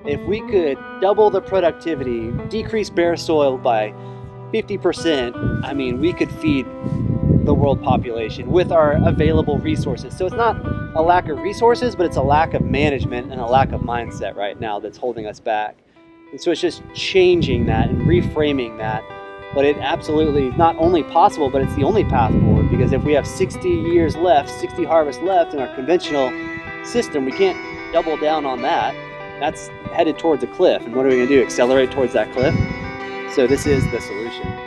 if we could double the productivity, decrease bare soil by 50%, I mean, we could feed the world population with our available resources. So it's not a lack of resources, but it's a lack of management and a lack of mindset right now that's holding us back. And so it's just changing that and reframing that. But it absolutely is not only possible, but it's the only path forward, because if we have 60 years left, 60 harvests left in our conventional system, we can't double down on that. That's headed towards a cliff. And what are we going to do? Accelerate towards that cliff? So this is the solution.